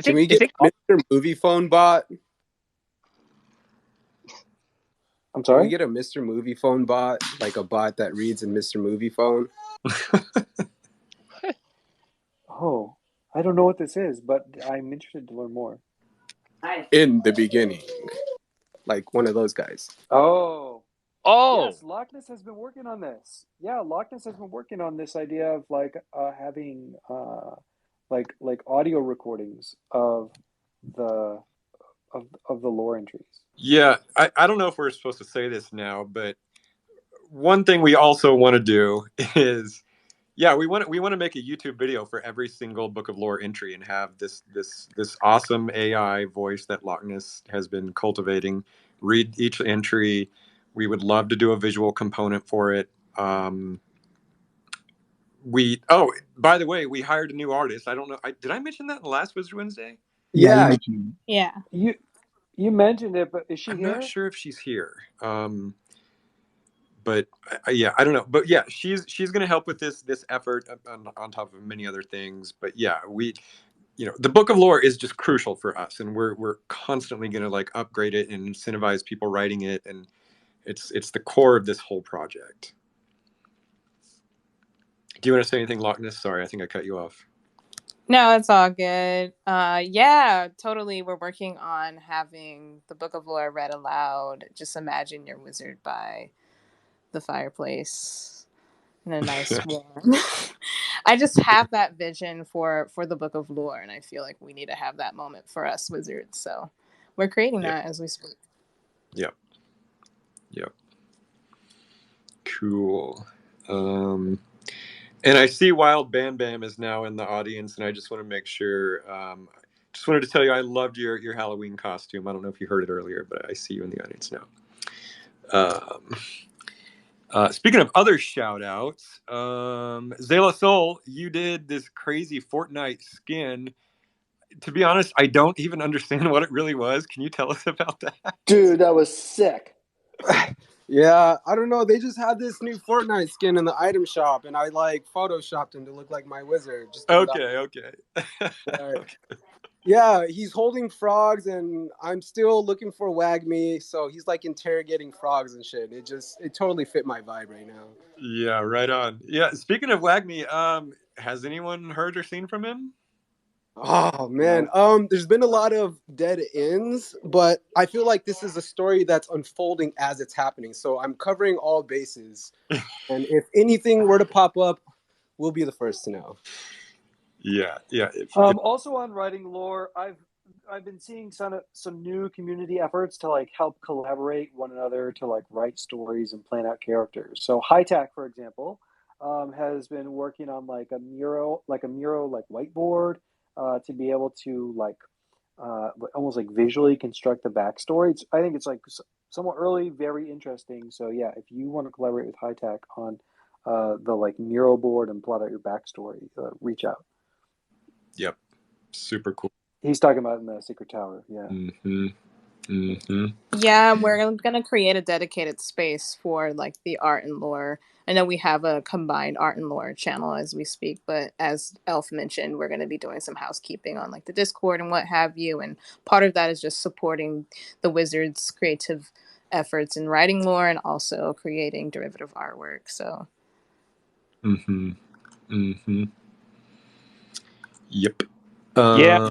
Can we get Mr. Movie Phone bot? I'm sorry? Can we get a Mr. Movie Phone bot, like a bot that reads in Mr. Movie Phone? Oh, I don't know what this is, but I'm interested to learn more. In the beginning. Like one of those guys. Oh. Yes, Lockness has been working on this. Yeah, Lockness has been working on this idea of like having like audio recordings of the lore entries. Yeah, I don't know if we're supposed to say this now, but one thing we also want to do is, we want to make a YouTube video for every single Book of Lore entry and have this awesome AI voice that Lockness has been cultivating read each entry. We would love to do a visual component for it. By the way, we hired a new artist. I don't know. Did I mention that in the last Wizard Wednesday? Yeah. Yeah. You mentioned it, but is she here? I'm not sure if she's here. But yeah, I don't know. But yeah, she's going to help with this effort on top of many other things. But yeah, the Book of Lore is just crucial for us, and we're constantly going to like upgrade it and incentivize people writing it, and it's the core of this whole project. Do you want to say anything, Lockness? Sorry, I think I cut you off. No, it's all good. Yeah, totally. We're working on having the Book of Lore read aloud. Just imagine your wizard by the fireplace in a nice warm. I just have that vision for the Book of Lore, and I feel like we need to have that moment for us wizards. So we're creating that as we speak. Yep. Cool. And I see Wild Bam Bam is now in the audience, and I just want to make sure. Just wanted to tell you I loved your Halloween costume. I don't know if you heard it earlier, but I see you in the audience now. Speaking of other shout outs, Zayla Soul, you did this crazy Fortnite skin. To be honest, I don't even understand what it really was. Can you tell us about that? Dude, that was sick. Yeah, I don't know. They just had this new Fortnite skin in the item shop, and I like photoshopped him to look like my wizard. Okay. Yeah, he's holding frogs, and I'm still looking for Wagme, so he's like interrogating frogs and shit. It totally fit my vibe right now. Yeah, right on. Yeah, speaking of Wagme, has anyone heard or seen from him? Oh man, there's been a lot of dead ends, but I feel like this is a story that's unfolding as it's happening. So I'm covering all bases, and if anything were to pop up, we'll be the first to know. Yeah. Also on writing lore, I've been seeing some new community efforts to like help collaborate one another to like write stories and plan out characters. So High Tech, for example, has been working on like a mural whiteboard. to be able to almost like visually construct the backstory. I think it's like somewhat early, very interesting. So yeah, if you want to collaborate with High Tech on the like mural board and plot out your backstory, reach out. Yep, super cool. He's talking about in the Secret Tower. Yeah. Mm-hmm. Mm-hmm. Yeah, we're gonna create a dedicated space for like the art and lore. I know we have a combined art and lore channel as we speak, but as Elf mentioned, we're gonna be doing some housekeeping on like the Discord and what have you. And part of that is just supporting the Wizards' creative efforts in writing lore and also creating derivative artwork. So. Mm-hmm. Mm-hmm. Yep. Yeah,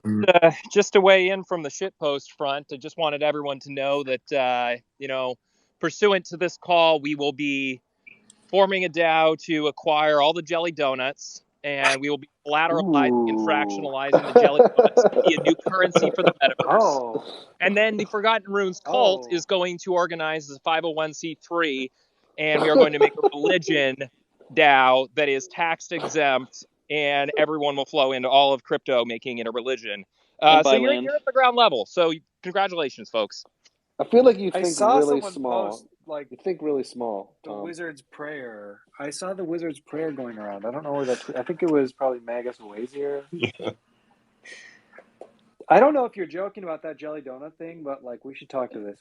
just to weigh in from the shitpost front, I just wanted everyone to know that, pursuant to this call, we will be forming a DAO to acquire all the jelly donuts, and we will be collateralizing and fractionalizing the jelly donuts to be a new currency for the metaverse. And then the Forgotten Runes cult is going to organize as a 501c3, and we are going to make a religion DAO that is tax exempt, and everyone will flow into all of crypto, making it a religion. So you're at the ground level. So congratulations, folks. I feel like you think really someone small. Post, like, you think really small. The Wizard's Prayer. I saw the Wizard's Prayer going around. I don't know where that. I think it was probably Magus Wazier. Yeah. I don't know if you're joking about that jelly donut thing, but like we should talk about it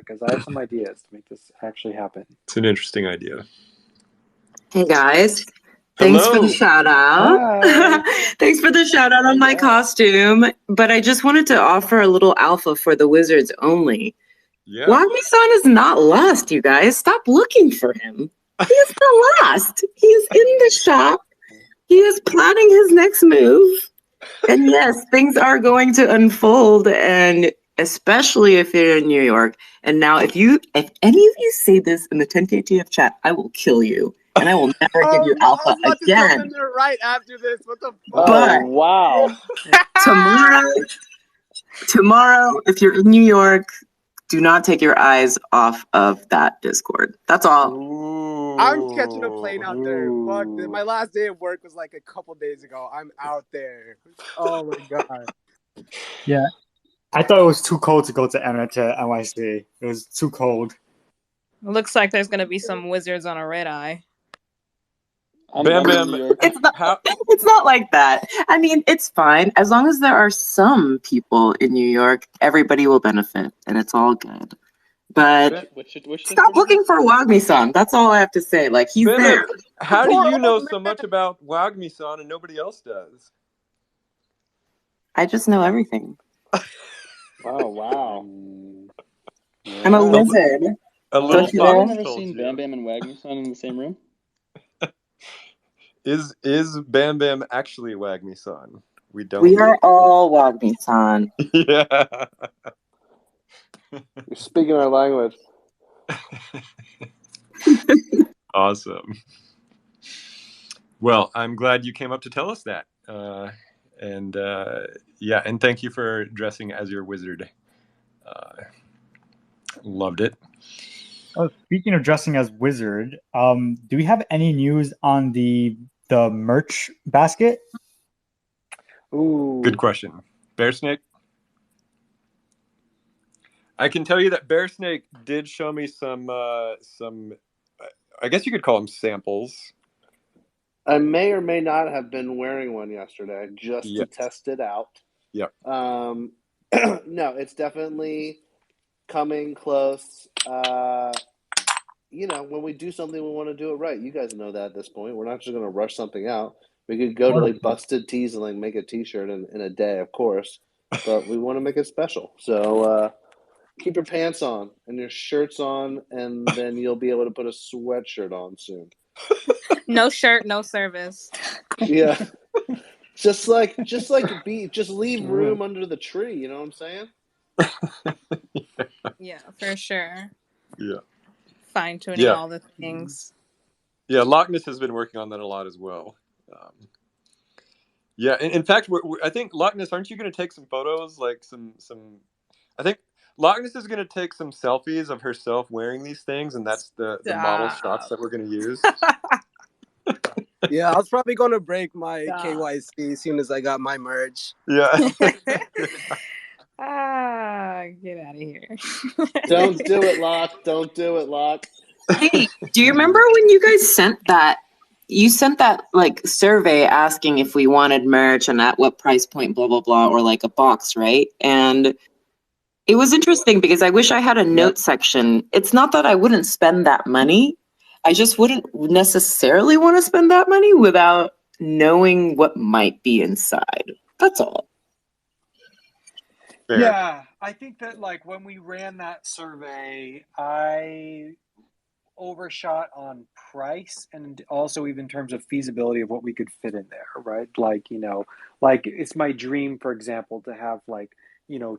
because I have some ideas to make this actually happen. It's an interesting idea. Hey guys. Thanks for the shout out. Thanks for the shout out on my costume. But I just wanted to offer a little alpha for the Wizards only. Yeah. Wagmi-san is not lost, you guys. Stop looking for him. He is not lost. He is in the shop. He is plotting his next move. And yes, things are going to unfold, and especially if you're in New York. And now if any of you say this in the 10KTF chat, I will kill you. And I will never give you alpha I was again. to jump in there right after this. What the fuck? But wow. tomorrow, if you're in New York, do not take your eyes off of that Discord. That's all. Ooh. I'm catching a plane out there. Fuck, my last day of work was like a couple days ago. I'm out there. Oh my god. Yeah. I thought it was too cold to go to NYC. It was too cold. Looks like there's going to be some wizards on a red eye. Bam. It's not like that. I mean, it's fine. As long as there are some people in New York, everybody will benefit, and it's all good. But stop looking for Wagmi-san. That's all I have to say. Like, he's there. How do you know so much about Wagmi-san and nobody else does? I just know everything. Oh, wow. I'm a lizard. Have you ever seen Bam Bam and Wagmi-san in the same room? Is Bam Bam actually Wagmi-san? We are all Wagmi-san. Yeah. You're speaking our language. Awesome. Well, I'm glad you came up to tell us that. And thank you for dressing as your wizard. Loved it. Oh, speaking of dressing as wizard, do we have any news on the merch basket? Ooh. Good question. Bear Snake? I can tell you that Bear Snake did show me some I guess you could call them samples. I may or may not have been wearing one yesterday just to test it out. Yep. No, it's definitely coming close. When we do something, we want to do it right. You guys know that at this point. We're not just going to rush something out. We could go to like Busted Tees and like make a T-shirt in a day, of course, but we want to make it special. So keep your pants on and your shirts on, and then you'll be able to put a sweatshirt on soon. No shirt, no service. Yeah. Just leave room under the tree, you know what I'm saying? Yeah, for sure. Yeah. Fine-tuning all the things. Yeah, Loch Ness has been working on that a lot as well. In fact, I think Loch Ness, aren't you going to take some photos? Like some. I think Loch Ness is going to take some selfies of herself wearing these things, and that's the model shots that we're going to use. Yeah, I was probably gonna break my KYC as soon as I got my merge. Yeah. Get out of here. Don't do it, Locke. Don't do it, Locke. Hey, do you remember when you guys sent that? You sent that like survey asking if we wanted merch and at what price point, blah blah blah, or like a box, right? And it was interesting because I wish I had a note section. It's not that I wouldn't spend that money. I just wouldn't necessarily want to spend that money without knowing what might be inside. That's all. Fair. Yeah, I think that like when we ran that survey, I overshot on price and also even in terms of feasibility of what we could fit in there, right? Like, you know, like it's my dream, for example, to have like, you know,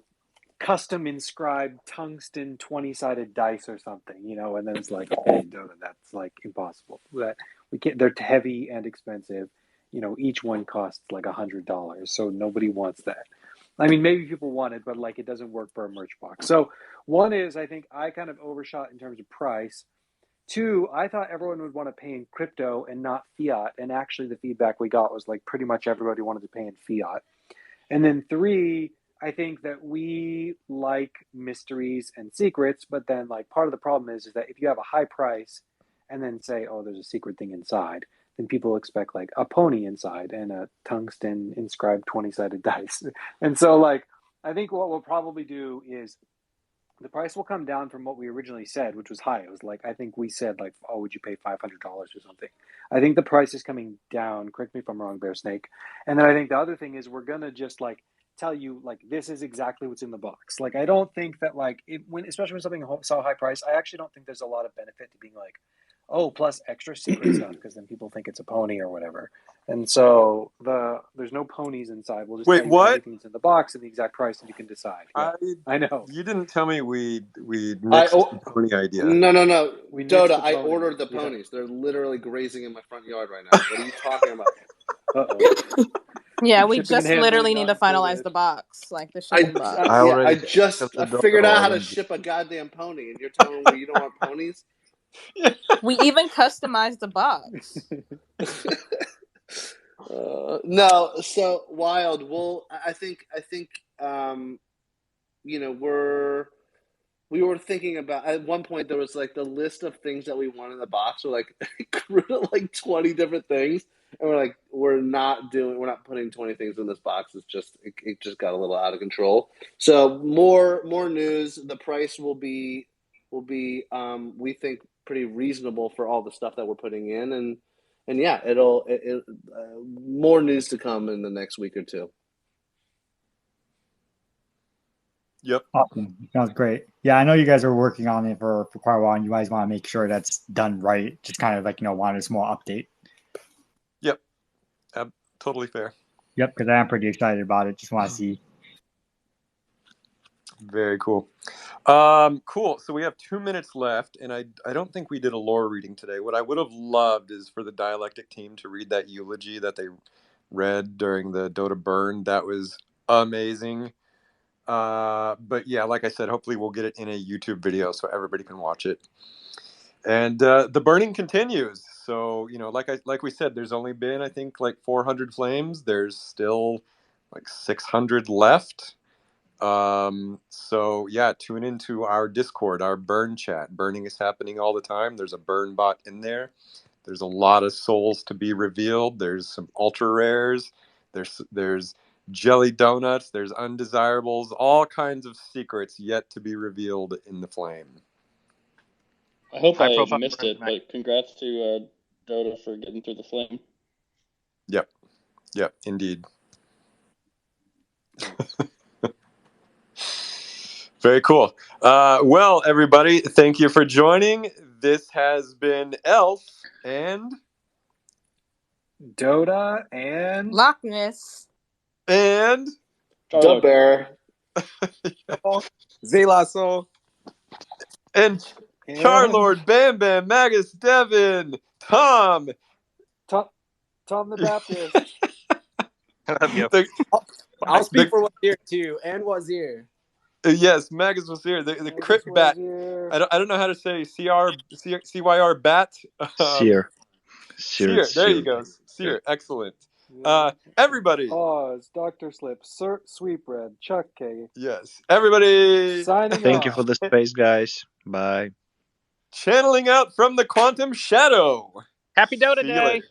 custom inscribed tungsten 20-sided dice or something, you know, and then it's like, okay, no, that's like impossible. That we can't, they're heavy and expensive. You know, each one costs like $100, so nobody wants that. I mean, maybe people want it, but like it doesn't work for a merch box. So one is, I think I kind of overshot in terms of price. Two, I thought everyone would want to pay in crypto and not fiat. And actually the feedback we got was like pretty much everybody wanted to pay in fiat. And then three, I think that we like mysteries and secrets, but then like part of the problem is that if you have a high price and then say, oh, there's a secret thing inside, then people expect like a pony inside and a tungsten inscribed 20-sided dice. And so like, I think what we'll probably do is the price will come down from what we originally said, which was high. It was like, I think we said like, oh, would you pay $500 or something? I think the price is coming down. Correct me if I'm wrong, Bear Snake. And then I think the other thing is we're going to just like tell you like, this is exactly what's in the box. Like, I don't think that like especially when something so high price, I actually don't think there's a lot of benefit to being like, oh, plus extra secret stuff, because then people think it's a pony or whatever. And so there's no ponies inside. We'll just tell you everything's in the box and the exact price, and you can decide. Yeah, I know. You didn't tell me we nixed the pony idea. No. Dotta, I ordered the ponies. They're literally grazing in my front yard right now. What are you talking about? Uh-oh. Yeah, we just literally need to finalize the box, like the shipping box. I figured out how to ship a goddamn pony, and you're telling me you don't want ponies? We even customized the box. No, so Wild. Well, I think you know, we were thinking about, at one point there was like the list of things that we want in the box were like grew to like 20 different things, and we're like, we're not putting 20 things in this box. It's just it just got a little out of control. So more news. The price will be we think pretty reasonable for all the stuff that we're putting in, and yeah, it'll more news to come in the next week or two. Yep. Awesome. Sounds great. Yeah, I know you guys are working on it for quite a while, and you guys want to make sure that's done right. Just kind of like, you know, wanted a small update. Yep. Totally fair. Yep, because I am pretty excited about it. Just want to see. Very cool. Cool. So we have 2 minutes left, and I don't think we did a lore reading today. What I would have loved is for the Dialectic team to read that eulogy that they read during the Dotta burn. That was amazing. But yeah, like I said, hopefully we'll get it in a YouTube video so everybody can watch it. And the burning continues. So, you know, like we said, there's only been, I think, like 400 flames. There's still like 600 left. So yeah, tune into our Discord, our burn chat. Burning is happening all the time. There's a burn bot in there. There's a lot of souls to be revealed. There's some ultra rares. There's jelly donuts. There's undesirables. All kinds of secrets yet to be revealed in the flame. I hope I missed it, but congrats to Dotta for getting through the flame. Yep, indeed. Very cool. Well, everybody, thank you for joining. This has been Elf and Dotta and Loch Ness and the Bear. Zelaso and Charlord, Bam Bam, Magus, Devin, Tom the Baptist. I'll speak for Wazir too, and Wazir. Yes, Magus was here. The crit bat. I don't know how to say CYR bat. Seer. Seer. There you go. Seer. Excellent. Everybody. Pause. Dr. Slip. Sweetbread. Chuck K. Yes. Everybody. Signing Thank you off. for the space, guys. Bye. Channeling out from the quantum shadow. Happy Dotta See you Day. later.